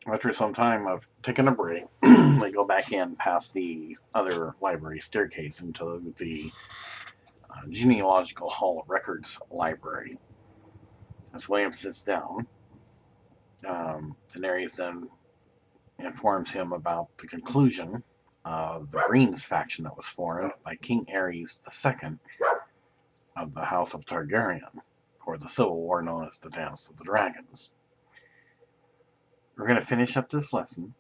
After some time of taking a break, they go back in past the other library staircase into the Genealogical Hall of Records library. As William sits down, Daenerys then informs him about the conclusion of the Greens faction that was formed by King Aerys II of the House of Targaryen, or the civil war known as the Dance of the Dragons. We're going to finish up this lesson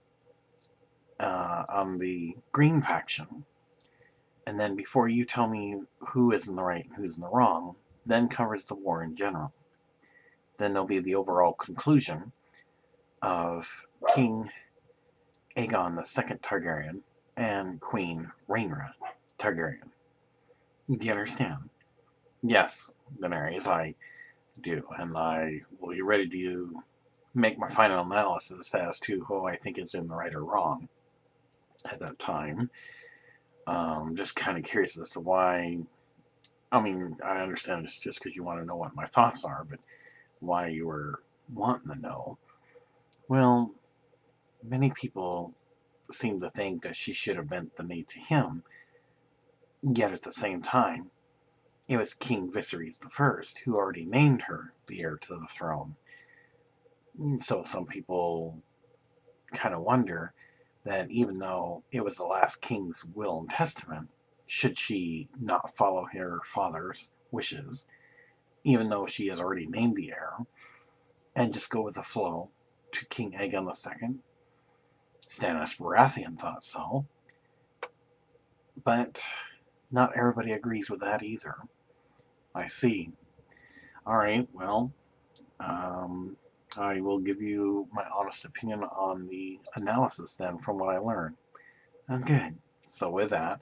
on the Green faction, and then before you tell me who is in the right and who's in the wrong, then covers the war in general. Then there'll be the overall conclusion of King Aegon II Targaryen and Queen Rhaenyra Targaryen. Do you understand? Yes, Daenerys, I do, and I will be ready to make my final analysis as to who I think is in the right or wrong at that time. Just kind of curious as to why. I mean, I understand it's just because you want to know what my thoughts are, but why you were wanting to know. Well, many people seem to think that she should have bent the knee to him, yet at the same time, it was King Viserys I who already named her the heir to the throne. So some people kind of wonder that even though it was the last king's will and testament, should she not follow her father's wishes, even though she has already named the heir, and just go with the flow to King Aegon II? Stannis Baratheon thought so, but not everybody agrees with that either. I see. All right, well, I will give you my honest opinion on the analysis then from what I learned. I'm good. So with that,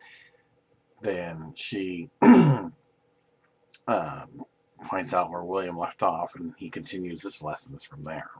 then she points out where William left off, and he continues his lessons from there.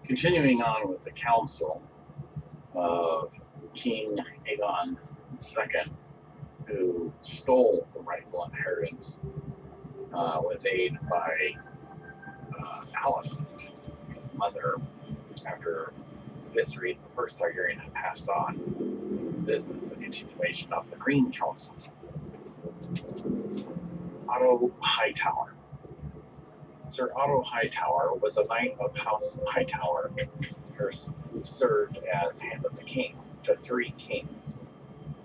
Continuing on with the council of King Aegon II, who stole the rightful inheritance with aid by Alicent, his mother, after Viserys the first Targaryen had passed on. This is the continuation of the Green Council. Otto Hightower. Sir Otto Hightower was a knight of House Hightower who served as Hand of the King to 3 kings,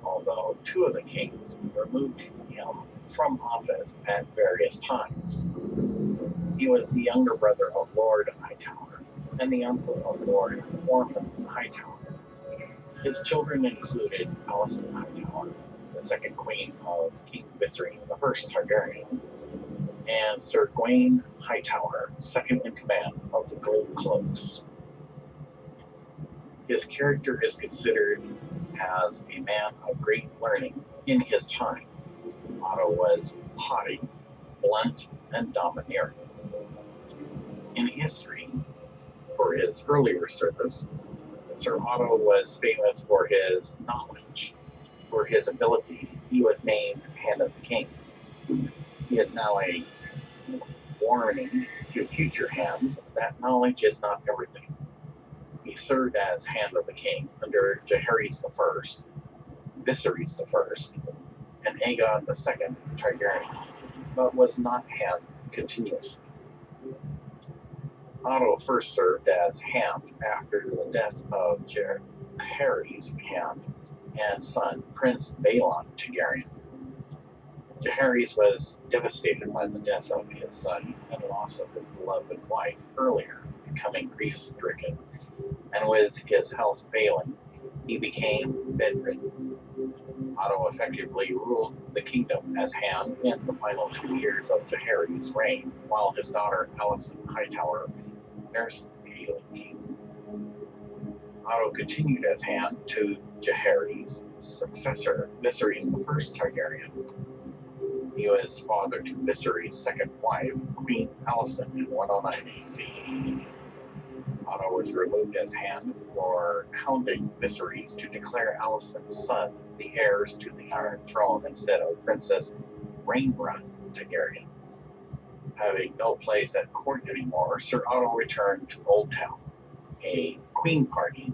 although 2 of the kings removed him from office at various times. He was the younger brother of Lord Hightower and the uncle of Lord Ormond Hightower. His children included Alicent Hightower, the second queen of King Viserys I Targaryen, and Sir Gawain Hightower, second in command of the Gold Cloaks. His character is considered as a man of great learning in his time. Otto was haughty, blunt, and domineering. In history, for his earlier service, Sir Otto was famous for his knowledge. For his abilities, he was named Hand of the King. He is now a warning to future hands that knowledge is not everything. He served as Hand of the King under Jaehaerys I, Viserys I, and Aegon II Targaryen, but was not Hand continuously. Otto first served as Hand after the death of Jaehaerys' Hand and son, Prince Balon Targaryen. Jaehaerys was devastated by the death of his son and loss of his beloved wife earlier, becoming grief-stricken, and with his health failing, he became bedridden. Otto effectively ruled the kingdom as Hand in the final 2 years of Jaehaerys' reign, while his daughter Alicent Hightower nursed the ailing king. Otto continued as Hand to Jaehaerys' successor, Viserys I Targaryen. He was father to Viserys' second wife, Queen Alicent, in 109 AC. Otto was removed as hand for hounding Viserys to declare Alicent's son the heirs to the Iron Throne instead of Princess Rhaenyra Targaryen. Having no place at court anymore, Sir Otto returned to Old Town, a queen party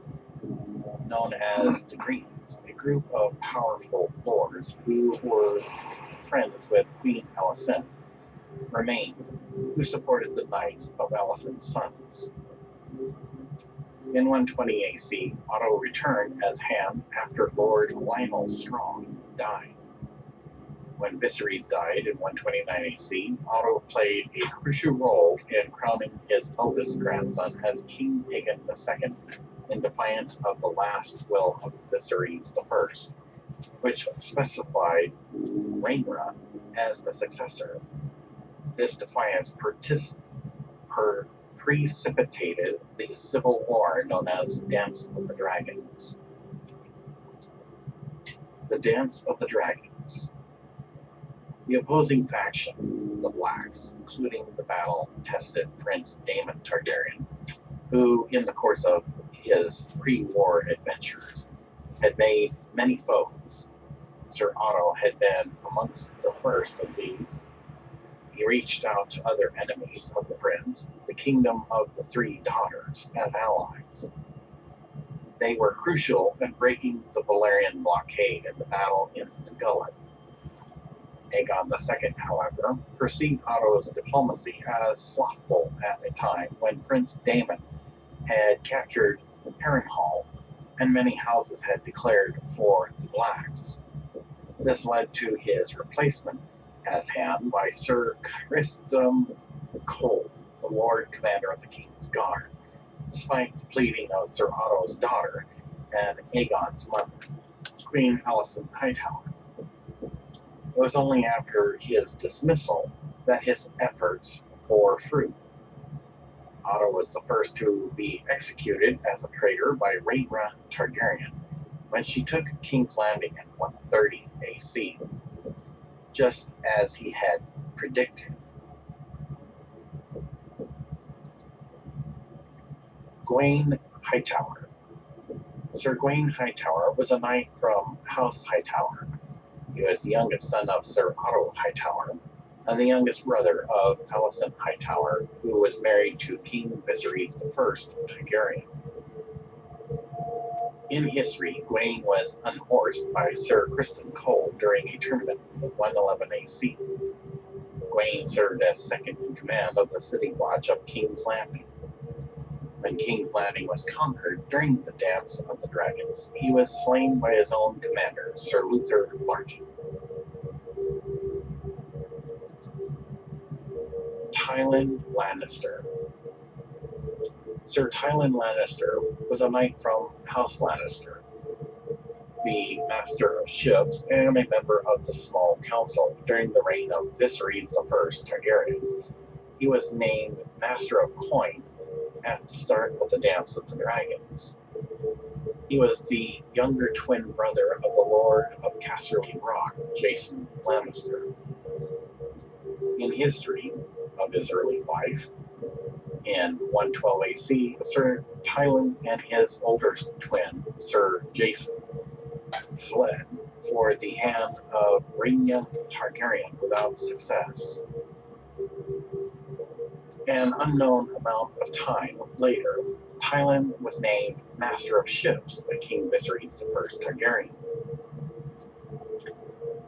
known as the Greens, a group of powerful lords who were friends with Queen Alicent, remained, who supported the Knights of Alicent's sons. In 120 AC, Otto returned as hand after Lord Lionel Strong died. When Viserys died in 129 AC, Otto played a crucial role in crowning his eldest grandson as King Aegon II in defiance of the last will of Viserys I, which specified Rhaenyra as the successor. This defiance precipitated the civil war known as Dance of the Dragons. The Dance of the Dragons. The opposing faction, the Blacks, including the battle-tested Prince Daemon Targaryen, who, in the course of his pre-war adventures, had made many foes. Sir Otto had been amongst the first of these. He reached out to other enemies of the prince, the Kingdom of the Three Daughters, as allies. They were crucial in breaking the Valyrian blockade in the battle in the Gullet. Aegon II, however, perceived Otto's diplomacy as slothful at a time when Prince Daemon had captured Harrenhal, and many houses had declared for the Blacks. This led to his replacement as hand by Sir Criston Cole, the Lord Commander of the King's Guard, despite the pleading of Sir Otto's daughter and Aegon's mother, Queen Alicent Hightower. It was only after his dismissal that his efforts bore fruit. Otto was the first to be executed as a traitor by Rhaenyra Targaryen when she took King's Landing in 130 AC, just as he had predicted. Gwaine Hightower. Sir Gwaine Hightower was a knight from House Hightower. He was the youngest son of Sir Otto Hightower and the youngest brother of Alicent Hightower, who was married to King Viserys I Targaryen. In history, Gwaine was unhorsed by Sir Criston Cole during a tournament in 111 AC. Gwaine served as second in command of the city watch of King's Landing. When King's Landing was conquered during the Dance of the Dragons, he was slain by his own commander, Sir Luther Largen. Tywin Lannister. Sir Tywin Lannister was a knight from House Lannister, the Master of Ships and a member of the Small Council during the reign of Viserys I Targaryen. He was named Master of Coin at the start of the Dance of the Dragons. He was the younger twin brother of the Lord of Casterly Rock, Jason Lannister. In history of his early life, in 112 AC, Sir Tywin and his older twin, Sir Jason, fled for the hand of Rhaenyra Targaryen without success. An unknown amount of time later, Tywin was named Master of Ships by King Viserys I Targaryen.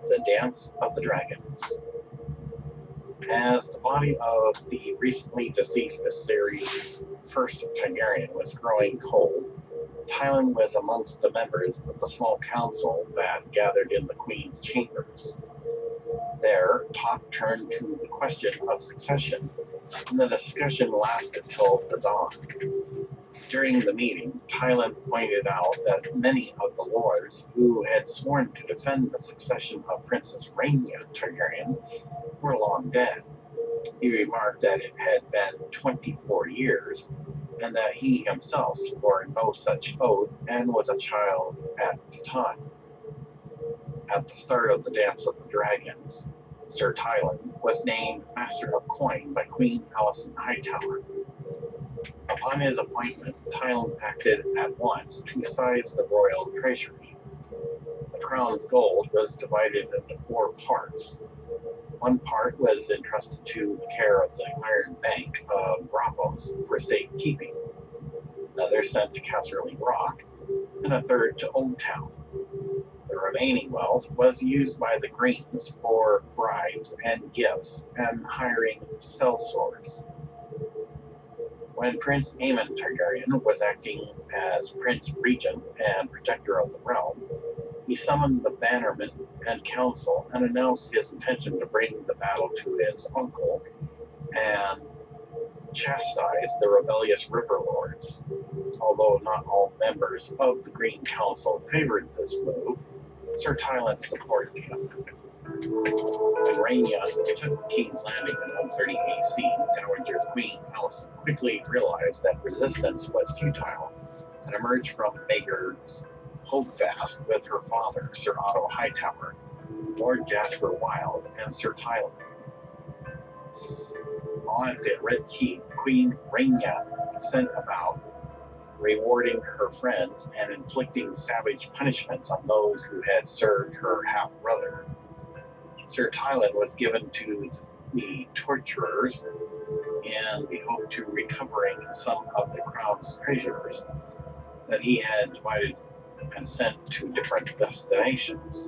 The Dance of the Dragons. As the body of the recently deceased Viserys I Targaryen was growing cold, Tywin was amongst the members of the small council that gathered in the Queen's chambers. There, talk turned to the question of succession, and the discussion lasted till the dawn. During the meeting, Tywin pointed out that many of the lords who had sworn to defend the succession of Princess Rhaenyra Targaryen were long dead. He remarked that it had been 24 years, and that he himself swore no such oath and was a child at the time. At the start of the Dance of the Dragons, Sir Tylan was named Master of Coin by Queen Alicent Hightower. Upon his appointment, Tylan acted at once to size the royal treasury. The crown's gold was divided into 4 parts. One part was entrusted to the care of the Iron Bank of Braavos for safekeeping, another sent to Casterly Rock, and a third to Oldtown. The remaining wealth was used by the Greens for bribes and gifts and hiring sellswords. When Prince Aemon Targaryen was acting as Prince Regent and Protector of the Realm, he summoned the Bannermen and Council and announced his intention to bring the battle to his uncle and chastise the rebellious River Lords. Although not all members of the Green Council favored this move, Sir Tylan supported him. When Rhaenyra took King's Landing in 130 AC, Dowager Queen Alicent quickly realized that resistance was futile and emerged from Maegor's holdfast with her father, Sir Otto Hightower, Lord Jasper Wilde, and Sir Tylan. On at the Red Keep, Queen Rhaenyra sent about rewarding her friends and inflicting savage punishments on those who had served her half-brother. Sir Tylan was given to the torturers in the hope to recovering some of the crown's treasures that he had divided and sent to different destinations.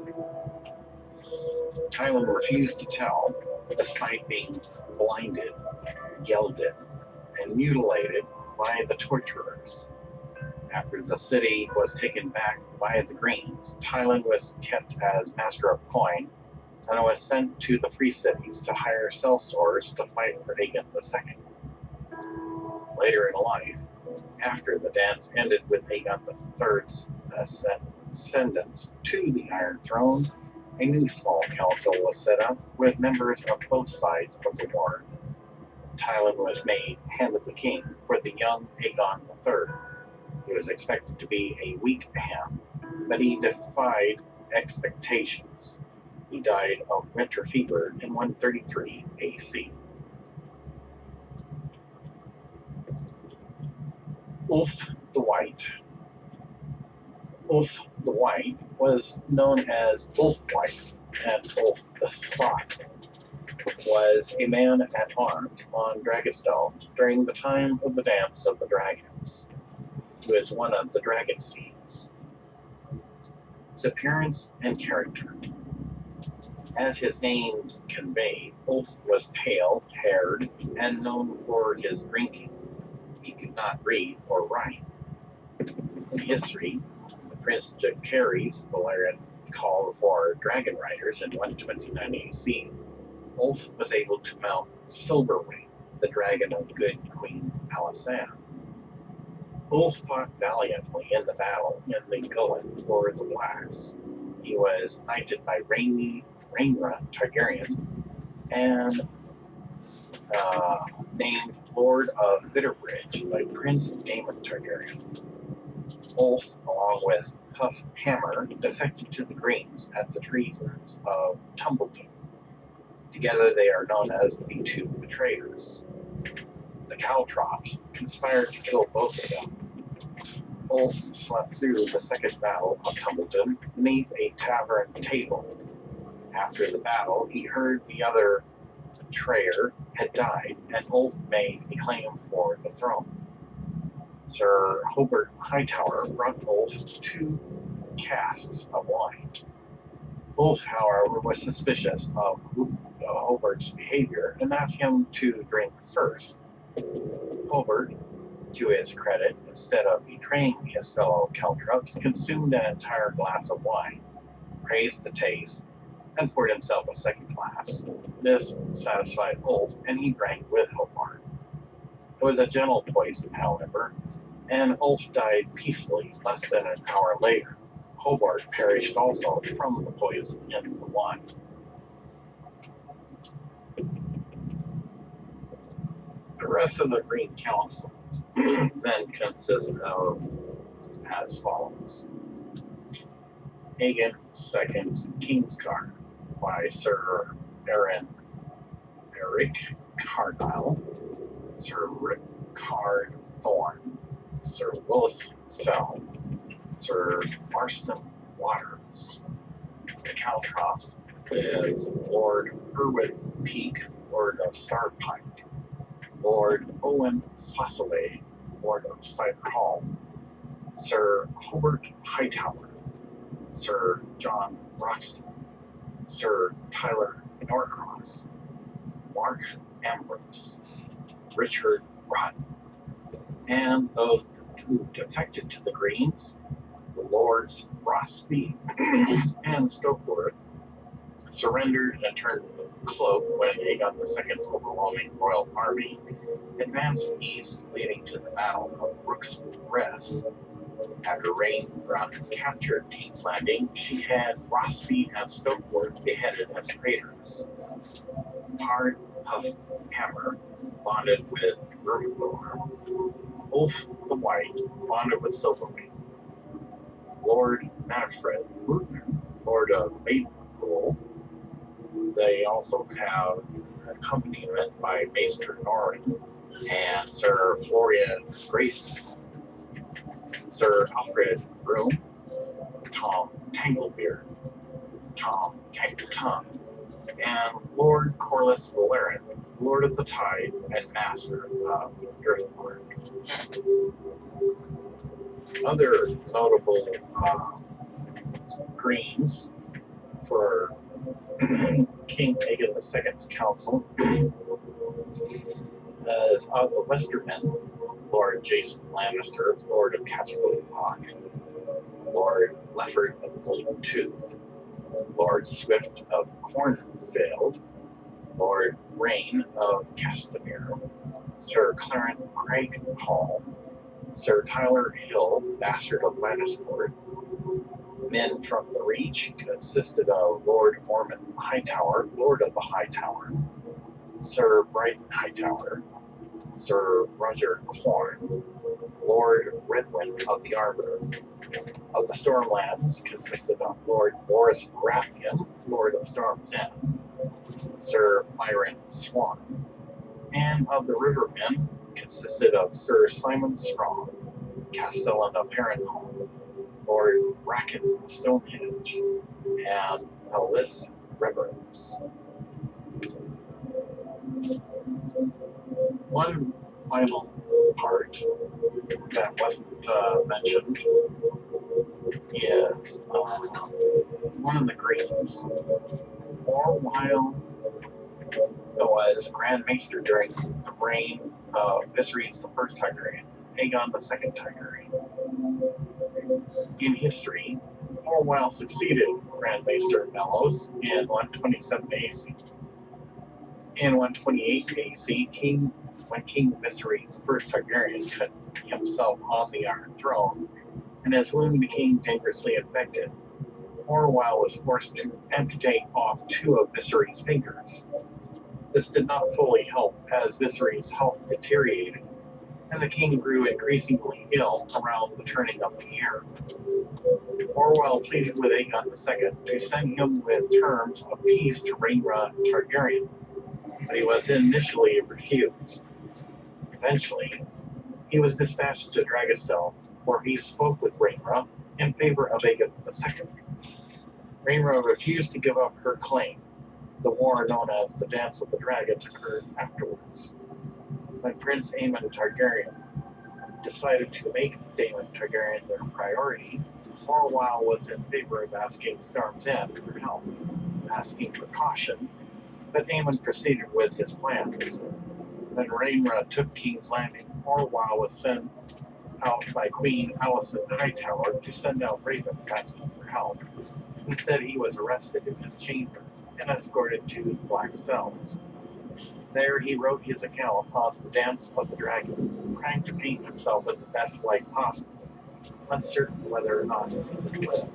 Tylan refused to tell, despite being blinded, gelded, and mutilated by the torturers. After the city was taken back by the Greens, Tylan was kept as Master of Coin and was sent to the Free Cities to hire sellswords to fight for Aegon II. Later in life, after the dance ended with Aegon III's ascendance to the Iron Throne, a new small council was set up with members of both sides of the war. Tylan was made Hand of the King for the young Aegon III. He was expected to be a weak hand, but he defied expectations. He died of winter fever in 133 AC. Ulf the White. Ulf the White was known as Ulf White, and Ulf the Soft was a man at arms on Dragonstone during the time of the Dance of the Dragons. He was one of the Dragon Seeds. His appearance and character. As his name conveyed, Ulf was pale-haired and known for his drinking. He could not read or write. In history, Prince Jacaerys Valerian called for dragon riders in 129 AC. Ulf was able to mount Silverwing, the dragon of good Queen Alysanne. Ulf fought valiantly in the battle in the Gullet for the Blacks. He was knighted by Rhaenyra Targaryen and named Lord of Bitterbridge by Prince Daemon Targaryen. Ulf, along with Puff Hammer, defected to the Greens at the treasons of Tumbleton. Together they are known as the Two Betrayers. The Caltrops conspired to kill both of them. Ulf slept through the Second Battle of Tumbleton beneath a tavern table. After the battle, he heard the other betrayer had died, and Ulf made a claim for the throne. Sir Hobart Hightower brought Ulf 2 casks of wine. Ulf, however, was suspicious of Hobart's behavior and asked him to drink first. Hobart, to his credit, instead of betraying his fellow caltrops, consumed an entire glass of wine, praised the taste, and poured himself a second glass. This satisfied Ulf, and he drank with Hobart. It was a gentle poison, however, and Ulf died peacefully less than an hour later. Hobart perished also from the poison in the wine. The rest of the Green Council then consists of as follows. Aegon II's Kingsguard by Sir Eric Carnile, Sir Rickard Thorne, Sir Willis Fell, Sir Marston Waters. The Caltrops is Lord Irwin Peake, Lord of Starpike, Lord Owen Fossilway, Lord of Cider Hall, Sir Hobart Hightower, Sir John Roxton, Sir Tyler Norcross, Mark Ambrose, Richard Rotten, and those who defected to the Greens, the Lords Rossby and Stokeworth, surrendered and turned cloak when Aegon II's overwhelming royal army advanced east, leading to the Battle of Brook's Rest. After Rhaenyra captured King's Landing, she had Rossby and Stokeworth beheaded as traitors. Part of Hammer bonded with Vermithor. Ulf the White bonded with Silverwing. Lord Manfred Wooten, Lord of Maidenpool. They also have accompaniment by Maester Norrin and Sir Florian Grayson, Sir Alfred Broom, Tom Tanglebeard, Tom Tangletongue, and Lord Corlys Valerin, Lord of the Tides and Master of Earthward. Other notable greens for King Aegon II's council is of the Westermen, Lord Jason Lannister, Lord of Casterly Rock, Lord Lefford of Golden Tooth, Lord Swift of Cornfield, Lord Rain of Castamere, Sir Clarence Craig Hall, Sir Tyler Hill, Bastard of Lannisport. Men from the Reach consisted of Lord Ormond Hightower, Lord of the Hightower, Sir Brighton Hightower, Sir Roger Clorne, Lord Redwyn of the Arbor. Of the Stormlands consisted of Lord Boris Baratheon, Lord of Storm's End, Sir Myron Swan, and of the Rivermen consisted of Sir Simon Strong, Castellan of Harrenhal, Lord Bracken Stonehenge, and Ellis Rivers. One final part that wasn't mentioned is one of the Greens. For a while, was Grand Maester during the reign of Viserys I Targaryen, Aegon II Targaryen. In history, for a while succeeded Grand Maester Mellos in 127 AC. In 128 AC, when King Viserys I Targaryen cut himself on the Iron Throne, and his wound became dangerously infected, Orwell was forced to amputate off 2 of Viserys' fingers. This did not fully help, as Viserys' health deteriorated, and the king grew increasingly ill around the turning of the year. Orwell pleaded with Aegon II to send him with terms of peace to Rhaenyra Targaryen, but he was initially refused. Eventually, he was dispatched to Dragonstone, where he spoke with Rhaenyra in favor of Aegon II. Rhaenyra refused to give up her claim. The war known as the Dance of the Dragons occurred afterwards. When Prince Aemon Targaryen decided to make Daemon Targaryen their priority, Orwell was in favor of asking Storm's End for help, asking for caution, but Aemon proceeded with his plans. When Rhaenyra took King's Landing, Orwell was sent out by Queen Alicent Hightower to send out ravens asking for help. Instead, he was arrested in his chambers and escorted to Black Cells. There he wrote his account on the Dance of the Dragons, trying to paint himself in the best light possible, uncertain whether or not he would live.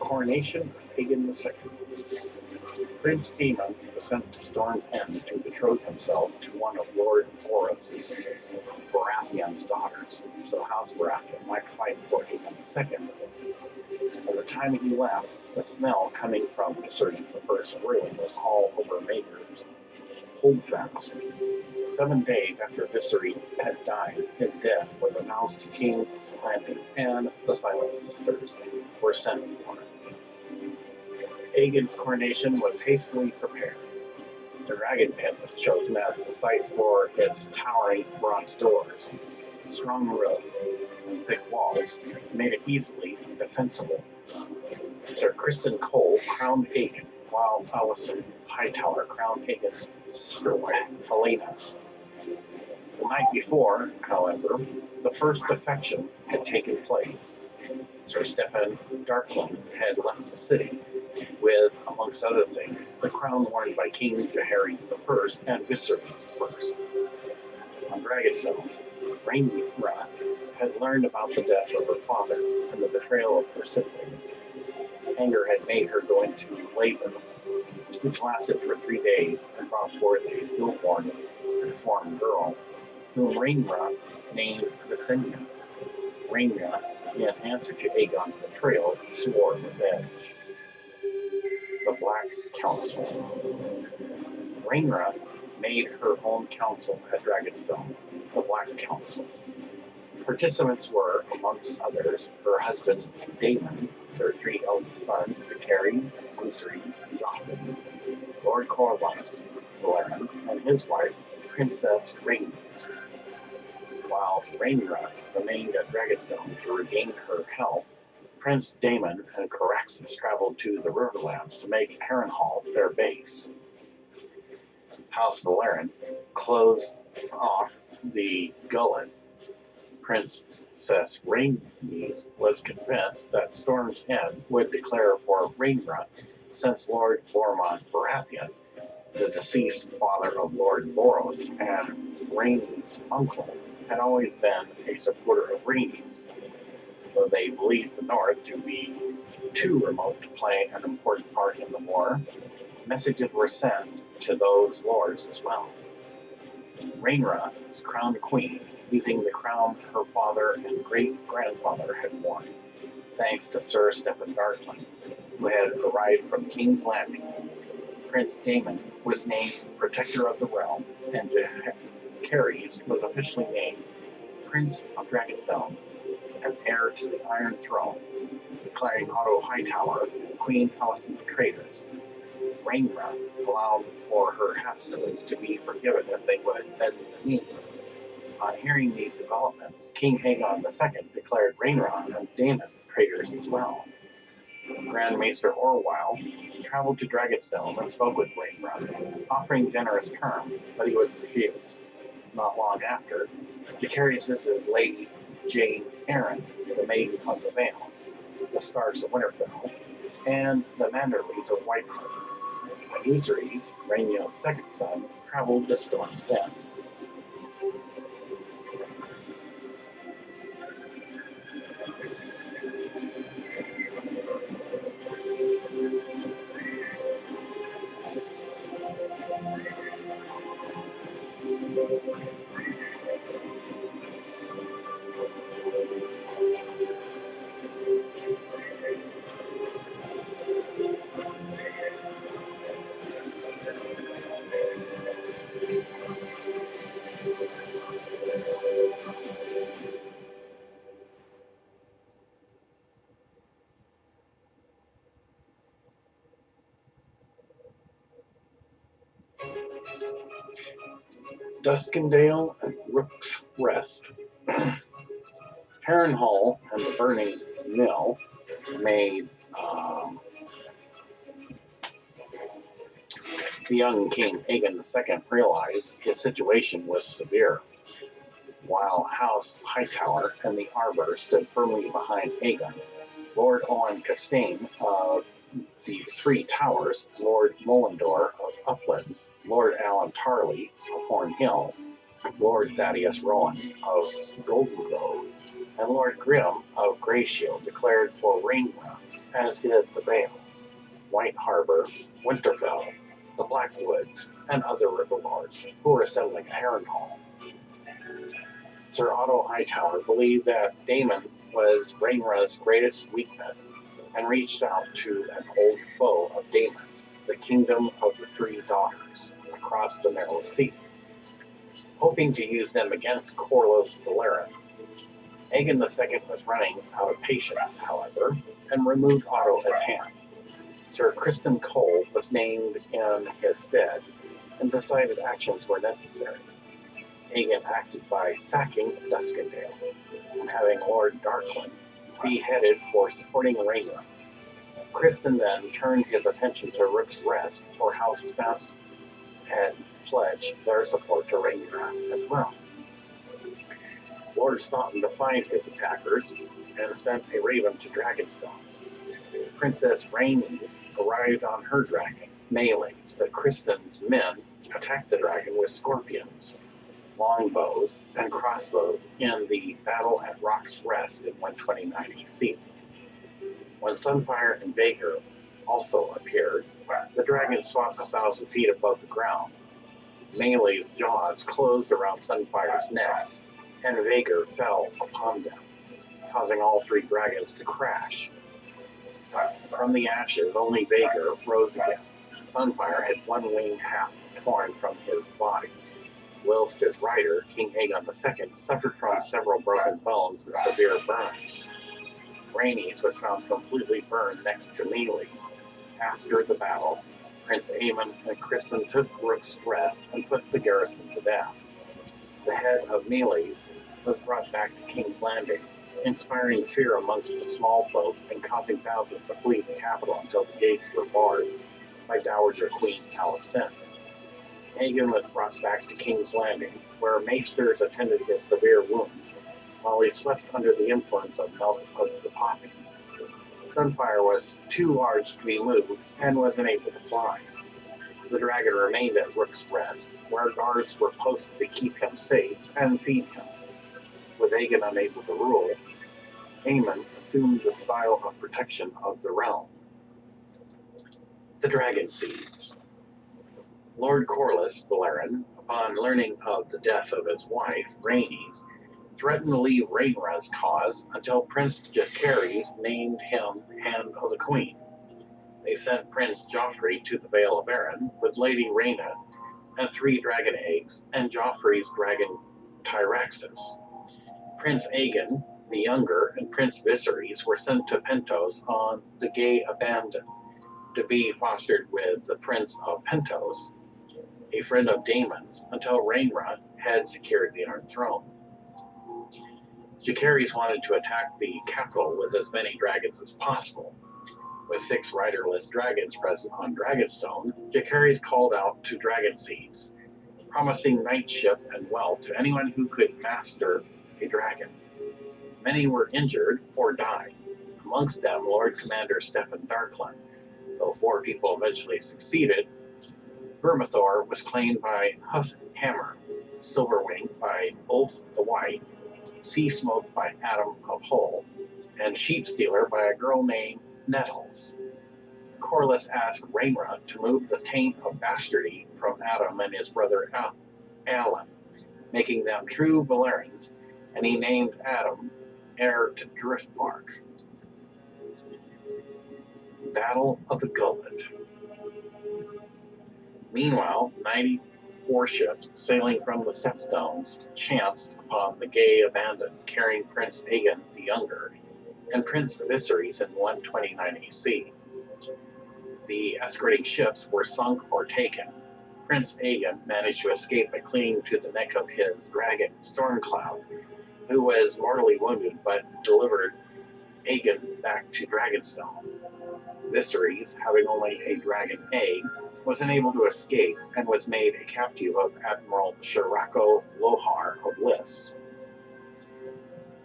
Coronation of Aegon II. Prince Aemon was sent to Storm's End to betroth himself to one of Lord Boros's Baratheon's daughters, so House Baratheon might fight for Aegon II. By the time he left, the smell coming from Viserys I's room was all over Maegor's holdfast. 7 days after Viserys had died, his death was announced to King's Landing, and the Silent Sisters were sent for. Aegon's coronation was hastily prepared. The Dragon Pit was chosen as the site for its towering bronze doors. Strong roof and thick walls made it easily defensible. Sir Criston Cole crowned Aegon, while Alicent Hightower crowned Aegon's sister wife, Helena. The night before, however, the first defection had taken place. Sir Stephen Darkling had left the city with, amongst other things, the crown worn by King Jaehaerys I and Viserys I. On Dragonstone, Rhaenyra had learned about the death of her father and the betrayal of her siblings. Anger had made her go into labor, which lasted for 3 days and brought forth a stillborn and deformed girl, whom Rhaenyra named Visenya. Rhaenyra, in answer to Aegon's betrayal, swore revenge. the Black Council. Rhaenyra made her own council at Dragonstone, the Black Council. Participants were, amongst others, her husband Daemon, their three eldest sons, Viserys, Lucerys, and Joffrey, Lord Corlys Velaryon, and his wife, Princess Rhaenys. While Rhaenyra remained at Dragonstone to regain her health, Prince Daemon and Caraxes traveled to the Riverlands to make Harrenhal their base. House Velaryon closed off the Gullet. Princess Rhaenys was convinced that Storm's End would declare for Rhaenyra, since Lord Bormont Baratheon, the deceased father of Lord Loros and Rhaenys' uncle, had always been a supporter of Rhaenys. Though they believed the North to be too remote to play an important part in the war, messages were sent to those lords as well. Rhaenyra was crowned queen, using the crown her father and great-grandfather had worn, thanks to Sir Stephen Darkling, who had arrived from King's Landing. Prince Daemon was named Protector of the Realm, and Jaehaerys was officially named Prince of Dragonstone and heir to the Iron Throne, declaring Otto Hightower Queen Alicent traitors. Rhaenyra allowed for her half-siblings to be forgiven if they would bend the knee. On hearing these developments, King Aegon II declared Rhaenyra and Daemon traitors as well. Grand Maester Orwyle traveled to Dragonstone and spoke with Rhaenyra, offering generous terms, but he was refused. Not long after, Jaehaerys visited Lady Jane Arryn, the Maiden of the Vale, the Starks of Winterfell, and the Manderleys of Whitecliff. Lucerys, Rhaenyra's second son, traveled to Storm's End. Duskendale and Rook's Rest. Harrenhal and the Burning Mill made the young King Aegon II realize his situation was severe. While House Hightower and the Arbor stood firmly behind Aegon, Lord Owen Castaigne of the Three Towers, Lord Mullendor of Uplands, Lord Alan Tarley of Hornhill, Lord Thaddeus Rowan of Golden Grove, and Lord Grim of Greyshield declared for Rhaenyra, as did the Vale, White Harbor, Winterfell, the Blackwoods, and other river lords who were assembling at Harrenhal. Sir Otto Hightower believed that Daemon was Rhaenyra's greatest weakness and reached out to an old foe of Daemon's, the Kingdom of the Three Daughters, across the Narrow Sea, hoping to use them against Corlys Velaryon. Aegon II was running out of patience, however, and removed Otto as hand. Sir Criston Cole was named in his stead, and decided actions were necessary. Aegon acted by sacking Duskendale and having Lord Darkling beheaded for supporting Rhaenyra. Criston then turned his attention to Rook's Rest, for House Stout had pledged their support to Rhaenyra as well. Lord Staunton defied his attackers and sent a raven to Dragonstone. Princess Rhaenys arrived on her dragon, melees, but Criston's men attacked the dragon with scorpions, longbows, and crossbows in the battle at Rock's Rest in 129 EC. When Sunfyre and Maegor also appeared, the dragon swapped 1,000 feet above the ground. Melee's jaws closed around Sunfyre's neck, and Maegor fell upon them, causing all three dragons to crash. But from the ashes, only Maegor rose again. Sunfyre had one wing half torn from his body, whilst his rider, King Aegon II, suffered from several broken bones and severe burns. Rhaenys was found completely burned next to Mealy's. After the battle, Prince Aemon and Criston took Rook's Rest and put the garrison to death. The head of Mealy's was brought back to King's Landing, inspiring fear amongst the small folk and causing thousands to flee the capital until the gates were barred by Dowager Queen Alicent. Aegon was brought back to King's Landing, where maesters attended his severe wounds, while he slept under the influence of the poppy. Sunfyre was too large to be moved and was unable to fly. The dragon remained at Rook's Rest, where guards were posted to keep him safe and feed him. With Aegon unable to rule, Aemon assumed the style of protection of the realm. The Dragon Seeds. Lord Corlys Velaryon, upon learning of the death of his wife, Rhaenys, threatened to leave Rhaenyra's cause until Prince Jacaerys named him Hand of the Queen. They sent Prince Joffrey to the Vale of Arryn with Lady Rhaena and 3 dragon eggs and Joffrey's dragon Tyraxus. Prince Aegon the Younger and Prince Viserys were sent to Pentos on the Gay Abandon to be fostered with the Prince of Pentos, a friend of Daemon's, until Rhaenyra had secured the Iron Throne. Jacaerys wanted to attack the capital with as many dragons as possible. With 6 riderless dragons present on Dragonstone, Jacaerys called out to dragon seeds, promising knightship and wealth to anyone who could master a dragon. Many were injured or died, amongst them Lord Commander Stephen Darkland. Though 4 people eventually succeeded, Vermithor was claimed by Huffhammer, Silverwing by Ulf the White, Sea Smoke by Adam of Hull, and Sheep Stealer by a girl named Nettles. Corlys asked Rhaenyra to move the taint of bastardy from Adam and his brother Alan, making them true Velaryons, and he named Adam heir to Driftmark. Battle of the Gullet. Meanwhile, 94 ships sailing from the Setstones chanced upon the Gay Abandon, carrying Prince Aegon the Younger and Prince Viserys in 129 AC. The escorting ships were sunk or taken. Prince Aegon managed to escape by clinging to the neck of his dragon, Stormcloud, who was mortally wounded but delivered Aegon back to Dragonstone. Viserys, having only a dragon egg, was unable to escape and was made a captive of Admiral Shirako Lohar of Lys.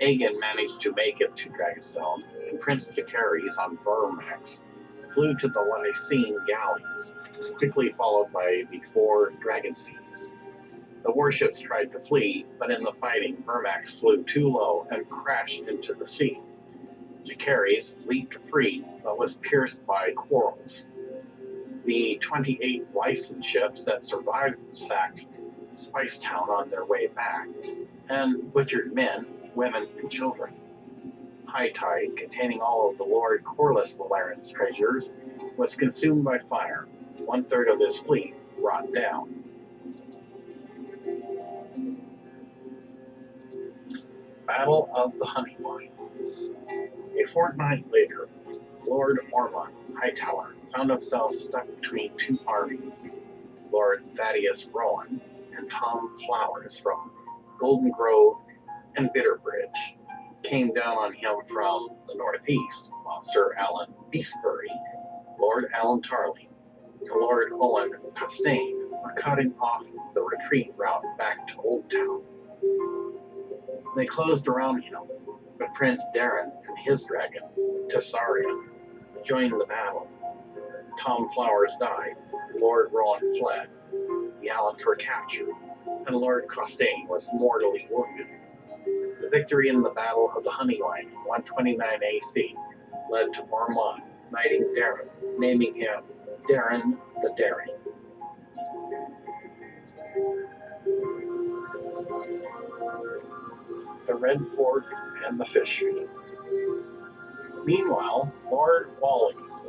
Aegon managed to make it to Dragonstone, and Prince Jacaerys on Vermax flew to the Lysene galleys, quickly followed by the 4 dragon seeds. The warships tried to flee, but in the fighting, Vermax flew too low and crashed into the sea. Jacaerys leaped free, but was pierced by quarrels. The 28 Lycian ships that survived sacked Spicetown on their way back, and butchered men, women, and children. High Tide, containing all of the Lord Corlys Velaryon's treasures, was consumed by fire. 1/3 of his fleet brought down. Battle of the Honeywine. A fortnight later, Lord Ormond Hightower found himself stuck between 2 armies. Lord Thaddeus Rowan and Tom Flowers from Golden Grove and Bitterbridge came down on him from the northeast, while Sir Alan Beastbury, Lord Alan Tarley, and Lord Owen Costane were cutting off the retreat route back to Old Town. They closed around him, but Prince Darren and his dragon, Tessarion, joined the battle. Tom Flowers died, Lord Rowan fled, the Allans were captured, and Lord Costane was mortally wounded. The victory in the Battle of the Honeywine in 129 AC led to Ormond knighting Darren, naming him Darren the Daring. The Red Fork and the Fish Field. Meanwhile, Lord Wally's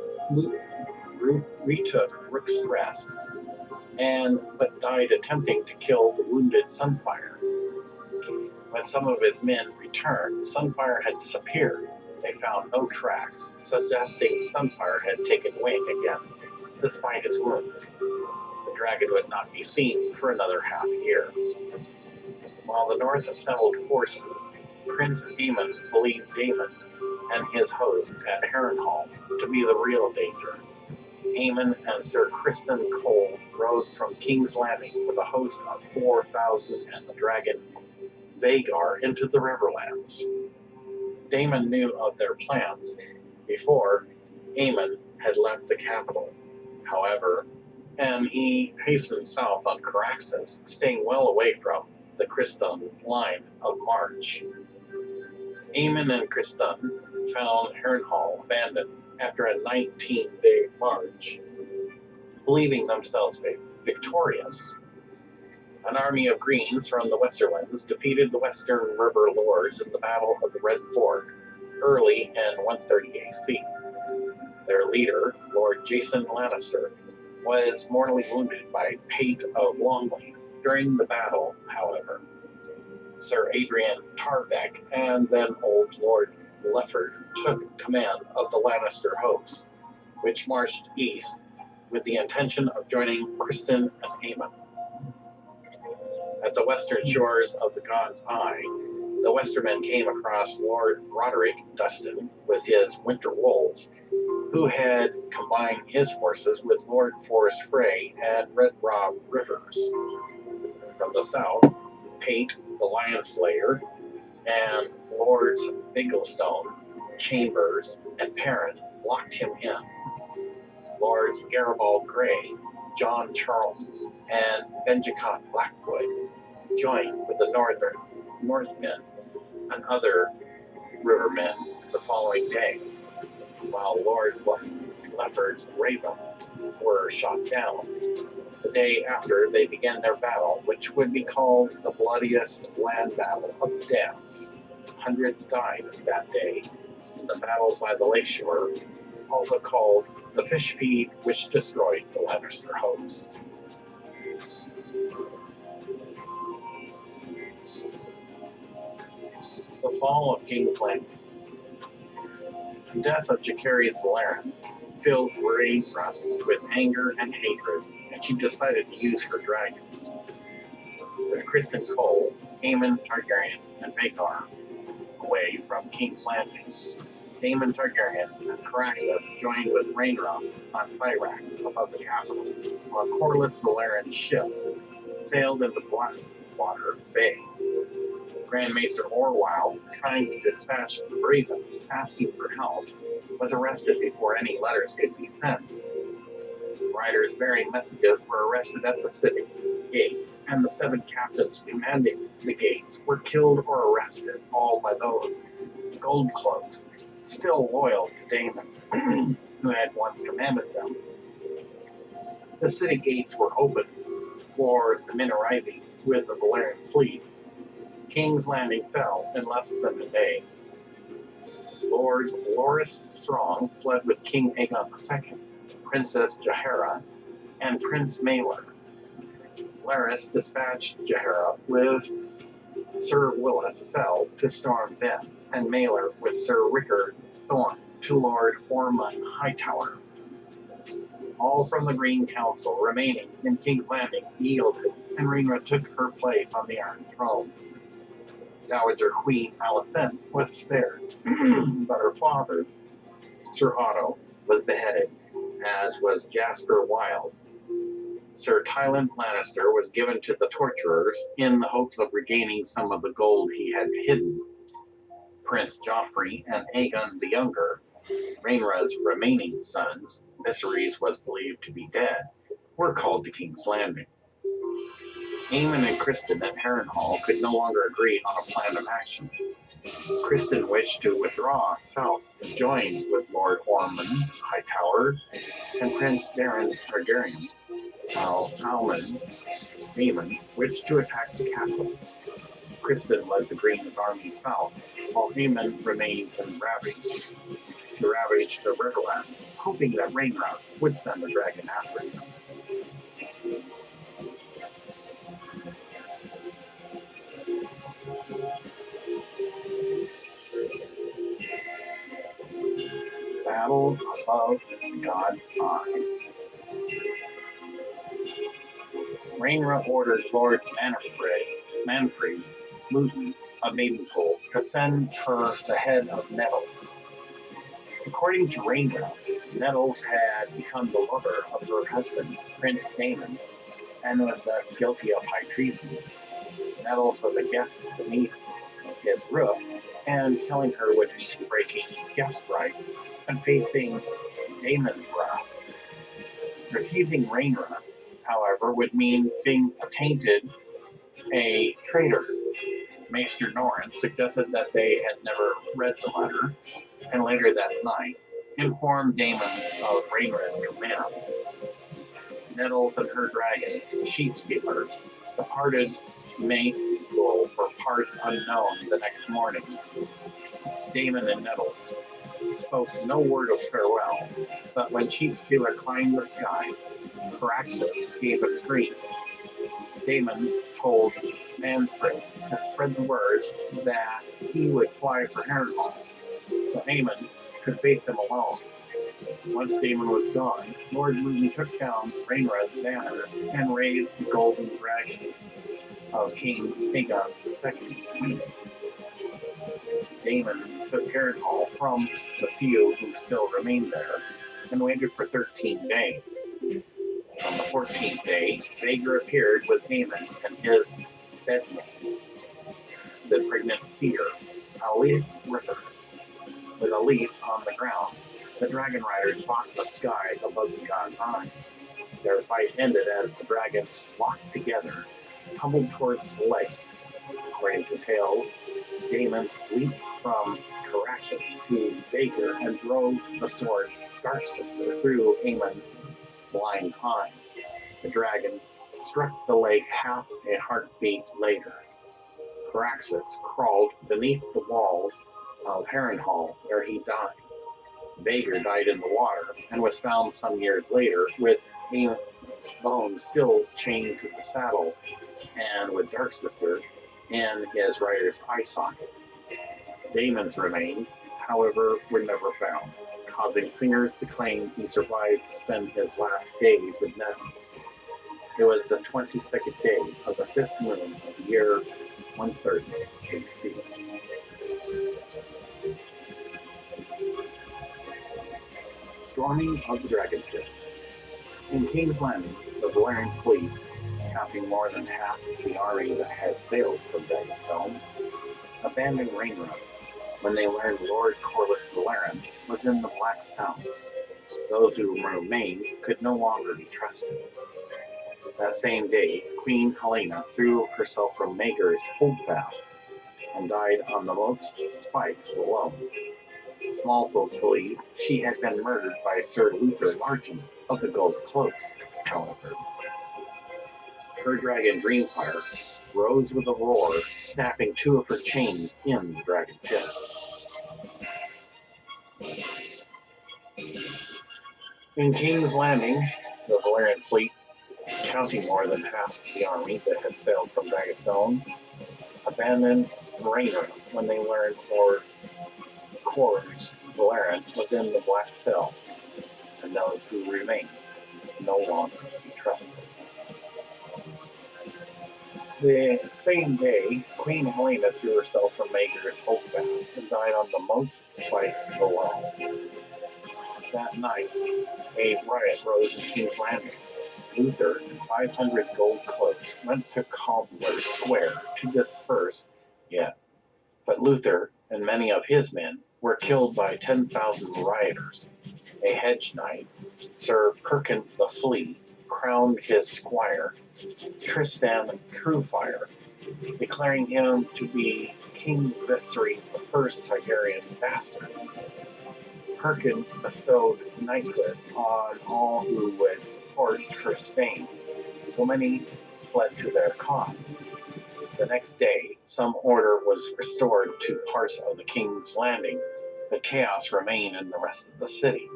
retook Rook's Rest, but died attempting to kill the wounded Sunfyre. When some of his men returned, Sunfyre had disappeared. They found no tracks, suggesting Sunfyre had taken wing again, despite his wounds. The dragon would not be seen for another half-year. While the North assembled forces, Prince Aemon believed Daemon and his host at Harrenhal to be the real danger. Aemon and Sir Criston Cole rode from King's Landing with a host of 4,000 and the dragon Vhagar into the Riverlands. Daemon knew of their plans before Aemon had left the capital, however, and he hastened south on Caraxes, staying well away from the Criston line of march. Aemon and Criston found Harrenhal abandoned after a 19-day march. Believing themselves victorious, an army of Greens from the Westerlands defeated the Western River Lords in the Battle of the Red Ford early in 130 AC. Their leader, Lord Jason Lannister, was mortally wounded by Pate of Longley during the battle, however. Sir Adrian Tarbeck and then old Lord Lefford took command of the Lannister host, which marched east with the intention of joining Criston and Aemon. At the western shores of the God's Eye, the Westermen came across Lord Roderick Dustin with his Winter Wolves, who had combined his forces with Lord Forrest Frey and Red Rob Rivers. From the south, Pate, the Lion Slayer, and Lords Bigglestone, Chambers, and Perrin locked him in. Lords Garibald Grey, John Charlton, and Benjicott Blackwood joined with the Northmen and other rivermen the following day, while Lord Lefford's Raven were shot down. The day after, they began their battle, which would be called the bloodiest land battle of the Dance. Hundreds died that day in the battle by the lakeshore, also called the Fish Feed, which destroyed the Lannister host. The fall of King's Landing. The death of Jacaerys Valerian filled Rhaenyra with anger and hatred, and she decided to use her dragons. With Criston Cole, Aemon Targaryen, and Maegor away from King's Landing, Daemon Targaryen and Caraxes joined with Rhaenyra on Syrax above the capital, while Corlys Valerian's ships sailed into Blackwater Bay. Grand Maester Orwyle, trying to dispatch the Ravens asking for help, was arrested before any letters could be sent. Riders bearing messages were arrested at the city gates, and the 7 captains commanding the gates were killed or arrested, all by those gold cloaks, still loyal to Daemon, who had once commanded them. The city gates were opened for the men arriving with the Valerian fleet. King's Landing fell in less than a day. Lord Loras Strong fled with King Aegon II, Princess Jaehaera, and Prince Maelor. Larys dispatched Jaehaera with Sir Willis Fell to Storm's End, and Maelor with Sir Rickard Thorne to Lord Ormond Hightower. All from the Green Council remaining in King's Landing yielded, and Rhaenyra took her place on the Iron Throne. Dowager Queen Alicent was spared, but her father, Sir Otto, was beheaded, as was Jasper Wilde. Sir Tywin Lannister was given to the torturers in the hopes of regaining some of the gold he had hidden. Prince Joffrey and Aegon the Younger, Rhaenyra's remaining sons, Viserys was believed to be dead, were called to King's Landing. Aemon and Criston at Harrenhal could no longer agree on a plan of action. Criston wished to withdraw south and join with Lord Ormond Hightower and Prince Daeron Targaryen, while Aemon wished to attack the castle. Criston led the Green's army south, while Aemon remained in ravage. to ravage the Riverland, hoping that Rhaenyra would send the dragon after him. Battle above God's eye. Rhaenyra ordered Lord Manfred Luton of Maidenpool to send her the head of Nettles. According to Rhaenyra, Nettles had become the lover of her husband, Prince Daemon, and was thus guilty of high treason. Nettles was a guest beneath his roof, and killing her would mean breaking guest right and facing Daemon's wrath. Refusing Rhaenyra, however, would mean being tainted a traitor. Maester Norrin suggested that they had never read the letter, and later that night informed Daemon of Rhaenyra's command. Nettles and her dragon, Sheepstealer, departed Maypool for parts unknown the next morning. Daemon and Nettles spoke no word of farewell, but when Sheepstealer climbed the sky, Caraxes gave a scream. Daemon told Manfred to spread the word that he would fly for Harrenhal, so Aemon could face him alone. Once Daemon was gone, Lord Luton took down Rhaenyra's banners and raised the golden dragon of King Aegon II. Daemon took Harrenhal from the few who still remained there and waited for 13 days. On the 14th day, Maegor appeared with Daemon and his bedmate, the pregnant seer, Alys Withers. With Alys on the ground, the dragon riders fought the skies above the god's eye. Their fight ended as the dragons locked together, tumbled towards the lake. According to tales, Daemon leaped from Caraxes to Maegor and drove the sword Dark Sister through Aemon's blind eye. The dragons struck the lake half a heartbeat later. Caraxes crawled beneath the walls of Harrenhal, where he died. Maegor died in the water and was found some years later with Aemon's bones still chained to the saddle and with Dark Sister in his rider's eye socket. Daemon's remains, however, were never found, causing singers to claim he survived to spend his last days with Nettles. It was the 22nd day of the 5th moon of the year 130 BC. Storming of the Dragon Ship. In King's Landing, the Valyrian fleet, counting more than half the army that had sailed from Dragonstone, abandoned Rhaenyra when they learned Lord Corlys Velaryon was in the Black Sounds. Those who remained could no longer be trusted. That same day, Queen Helena threw herself from Maegor's holdfast and died on the most spikes below. Small folks believe she had been murdered by Sir Luther Larkin of the Gold Cloaks, however. Her dragon Dreamfire rose with a roar, snapping 2 of her chains in the dragon pit. In King's Landing, the Valyrian fleet, counting more than half the army that had sailed from Dragonstone, abandoned Rhaenyra when they learned Lord Corlys Velaryon was in the Black Cell, and those who remained no longer be trusted. The same day, Queen Helena threw herself from Maegor's holdfast and died on the most spikes below. That night, a riot rose in King's Landing. Luther and 500 gold cloaks went to Cobbler Square to disperse it, but Luther and many of his men were killed by 10,000 rioters. A hedge knight, Sir Perkin the Flea, crowned his squire, Tristan Truefire, declaring him to be King Viserys I Targaryen's bastard. Perkin bestowed knighthood on all who would support Tristan, so many fled to their cause. The next day, some order was restored to parts of the King's Landing, but chaos remained in the rest of the city.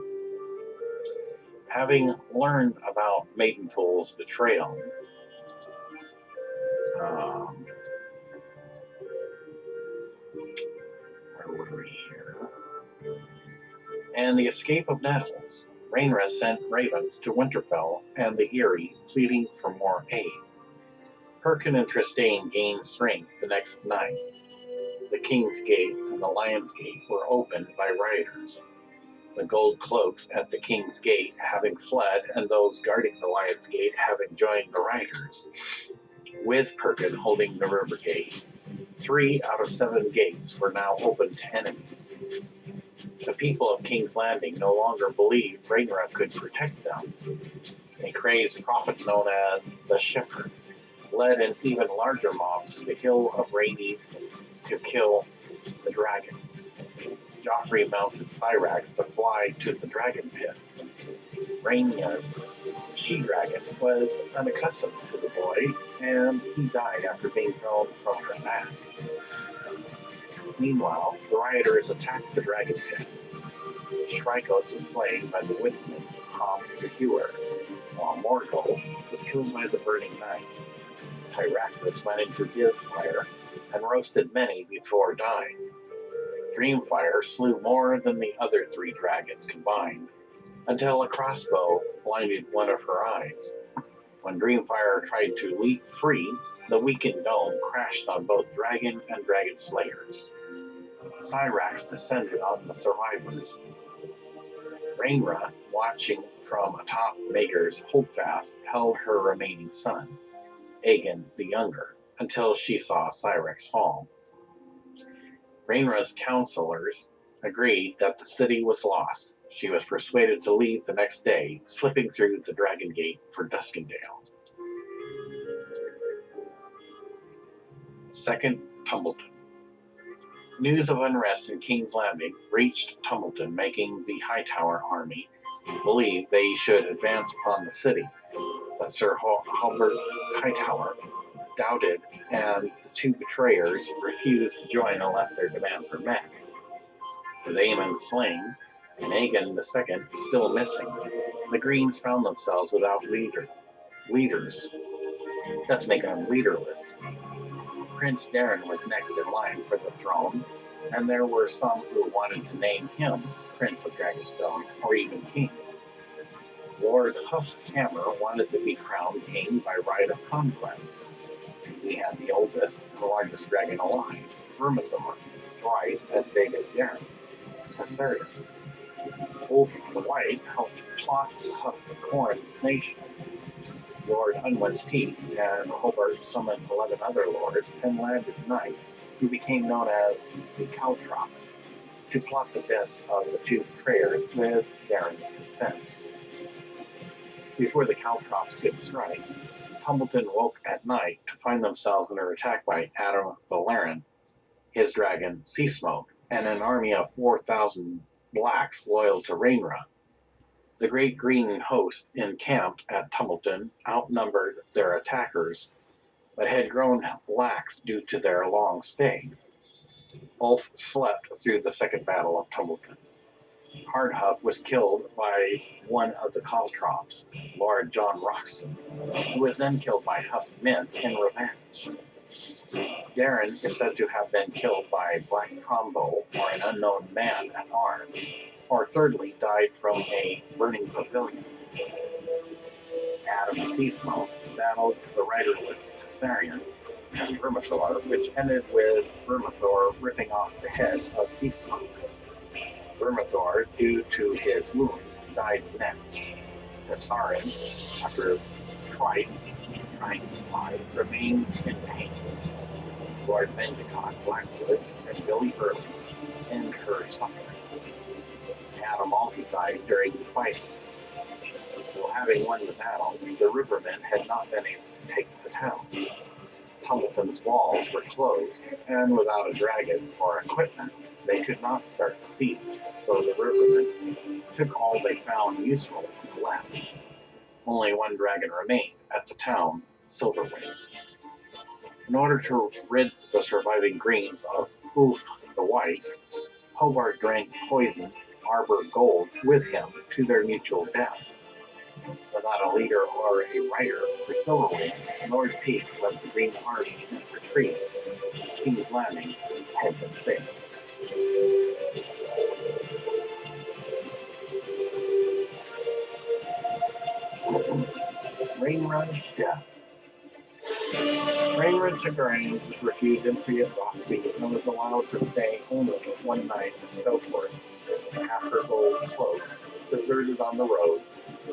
Having learned about Maidenpool's betrayal, where were we here? And the escape of Nettles, Rhaenyra sent ravens to Winterfell and the Eyrie, pleading for more aid. Perkin and Trystane gained strength the next night. The King's Gate and the Lion's Gate were opened by rioters. The gold cloaks at the King's Gate having fled, and those guarding the Lion's Gate having joined the rioters. With Perkin holding the river gate, 3 out of 7 gates were now open to enemies. The people of King's Landing no longer believed Rhaenyra could protect them. A crazed prophet known as the Shepherd led an even larger mob to the Hill of Rhaenys to kill the dragons. Joffrey mounted Syrax to fly to the dragon pit. Rhaenyra's she-dragon was unaccustomed to the boy, and he died after being thrown from her back. Meanwhile, the rioters attacked the dragon pit. Shrykos was slain by the woodsman Tom the Hewer, while Morgul was killed by the burning knight. Tyraxus went into his fire and roasted many before dying. Dreamfire slew more than the other 3 dragons combined, until a crossbow blinded one of her eyes. When Dreamfire tried to leap free, the weakened dome crashed on both dragon and dragon slayers. Syrax descended on the survivors. Rhaenyra, watching from atop Maegor's holdfast, held her remaining son, Aegon the Younger, until she saw Syrax fall. Rhaenyra's counselors agreed that the city was lost. She was persuaded to leave the next day, slipping through the Dragon Gate for Duskendale. 2nd Tumbleton. News of unrest in King's Landing reached Tumbleton, making the Hightower army believe they should advance upon the city. But Sir Hubert Hightower doubted, and the 2 betrayers refused to join unless their demands were met. With Aemon slain and Aegon II still missing, the Greens found themselves without leaders, thus making them leaderless. Prince Darren was next in line for the throne, and there were some who wanted to name him Prince of Dragonstone or even King. Lord Huffhammer wanted to be crowned king by right of conquest. We had the oldest and largest dragon alive, Vermithor, thrice as big as Darren's, Tessarion. Wolf the White helped plot the Huff the Corn nation. Lord Unwin's Teeth and Hobart summoned 11 other lords and landed knights, who became known as the Caltrops, to plot the deaths of the 2 betrayers with Darren's consent. Before the Caltrops could strike, Tumbleton woke at night to find themselves under attack by Adam Valerian, his dragon Seasmoke, and an army of 4,000 blacks loyal to Rhaenyra. The great green host encamped at Tumbleton outnumbered their attackers, but had grown lax due to their long stay. Ulf slept through the Second Battle of Tumbleton. Hardhuff was killed by one of the Caltrops, Lord John Roxton, who was then killed by Huff's men in revenge. Darren is said to have been killed by Black Combo, or an unknown man at arms, or thirdly died from a burning pavilion. Adam Seasmoke battled the riderless Tessarion and Vermithor, which ended with Vermithor ripping off the head of Seasmoke. Vermithor, due to his wounds, died next. Tessarion, after twice trying to fly, remained in pain. Lord Vendicott, Blackwood, and Billy Early ended her suffering. Adam also died during the fight. Though having won the battle, the Rivermen had not been able to take the town. Tumbleton's walls were closed, and without a dragon or equipment, they could not start the siege, so the Rivermen took all they found useful and left. Only one dragon remained at the town, Silverwing. In order to rid the surviving Greens of Ulf the White, Hobart drank poison, Arbor gold, with him to their mutual deaths. Without a leader or a rider for Silverwing, Lord Peake led the Green Army in retreat. King's Landing had been saved. Rhaenyra's death. Rhaenyra Targaryen was refused entry at Rothsky and was allowed to stay only one night at Stokeworth. Half her gold clothes deserted on the road,